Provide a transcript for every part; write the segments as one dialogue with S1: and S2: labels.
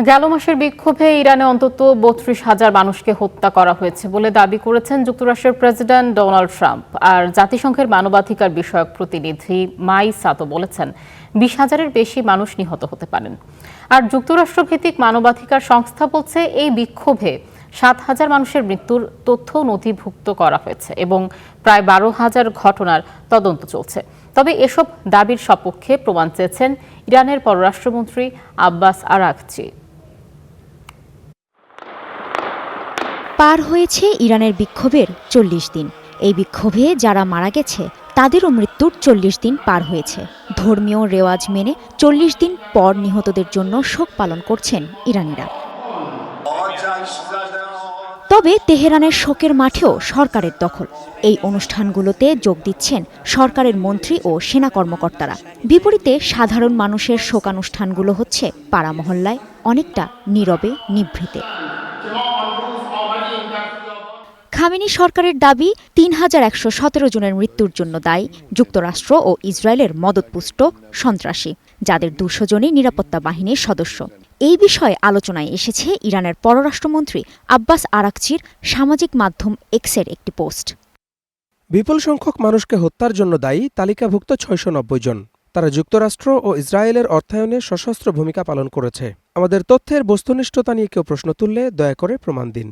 S1: গেল মাসের বিক্ষোভে ইরানে অন্তত ৩২,০০০ মানুষকে হত্যা করা হয়েছে বলে দাবি করেছেন যুক্তরাষ্ট্রের প্রেসিডেন্ট ডোনাল্ড ট্রাম্প। আর জাতিসংঘের মানবাধিকার বিষয়ক প্রতিনিধি মাই সাতো বলেছেন ২০,০০০-এর বেশি মানুষ নিহত হতে পারেন। আর যুক্তরাষ্ট্রভিত্তিক মানবাধিকার সংস্থা বলছে এই বিক্ষোভে ৭,০০০ মানুষের মৃত্যুর তথ্য নথিভুক্ত করা হয়েছে এবং প্রায় ১২,০০০ ঘটনার তদন্ত চলছে। তবে এসব দাবির সপক্ষে প্রমাণ চেয়েছেন ইরানের পররাষ্ট্রমন্ত্রী আব্বাস আরাগচি।
S2: পার হয়েছে ইরানের বিক্ষোভের ৪০ দিন। এই বিক্ষোভে যারা মারা গেছে তাদেরও মৃত্যুর ৪০ দিন পার হয়েছে। ধর্মীয় রেওয়াজ মেনে ৪০ দিন পর নিহতদের জন্য শোক পালন করছেন ইরানিরা। তবে তেহরানের শোকের মাঠেও সরকারের দখল। এই অনুষ্ঠানগুলোতে যোগ দিচ্ছেন সরকারের মন্ত্রী ও সেনা কর্মকর্তারা। বিপরীতে সাধারণ মানুষের শোকানুষ্ঠানগুলো হচ্ছে পাড়া মহল্লায়, অনেকটা নীরবে নিভৃতে। খামেনি সরকারের দাবি ৩,১১৭ জনের মৃত্যুর জন্য দায়ী যুক্তরাষ্ট্র ও ইসরায়েলের মদতপুষ্ট সন্ত্রাসী, যাদের ২০০ জনই নিরাপত্তা বাহিনীর সদস্য। এই বিষয়ে আলোচনায় এসেছে ইরানের পররাষ্ট্রমন্ত্রী আব্বাস আরাগচির সামাজিক মাধ্যম এক্সের একটি পোস্ট।
S3: বিপুল সংখ্যক মানুষকে হত্যার জন্য দায়ী তালিকাভুক্ত ৬৯০ জন। তারা যুক্তরাষ্ট্র ও ইসরায়েলের অর্থায়নে সশস্ত্র ভূমিকা পালন করেছে। আমাদের তথ্যের বস্তুনিষ্ঠতা নিয়ে কেউ প্রশ্ন তুললে দয়া করে প্রমাণ দিন।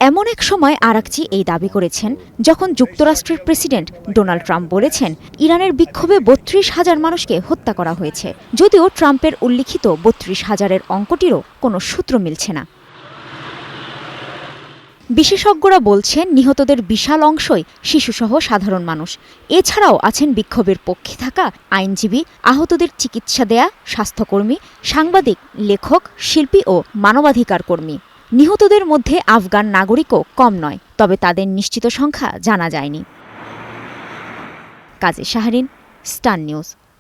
S2: এমন এক সময় আরাগচি এই দাবি করেছেন যখন যুক্তরাষ্ট্রের প্রেসিডেন্ট ডোনাল্ড ট্রাম্প বলেছেন ইরানের বিক্ষোভে ৩২,০০০ মানুষকে হত্যা করা হয়েছে, যদিও ট্রাম্পের উল্লিখিত ৩২,০০০-এর অঙ্কটিরও কোনো সূত্র মিলছে না। বিশেষজ্ঞরা বলছেন নিহতদের বিশাল অংশই শিশুসহ সাধারণ মানুষ। এছাড়াও আছেন বিক্ষোভের পক্ষে থাকা আইনজীবী, আহতদের চিকিৎসা দেয়া স্বাস্থ্যকর্মী, সাংবাদিক, লেখক, শিল্পী ও মানবাধিকার কর্মী। নিহতদের মধ্যে আফগান নাগরিকও কম নয়, তবে তাদের নিশ্চিত সংখ্যা জানা যায়নি। কাজী শাহরিন, স্টার নিউজ।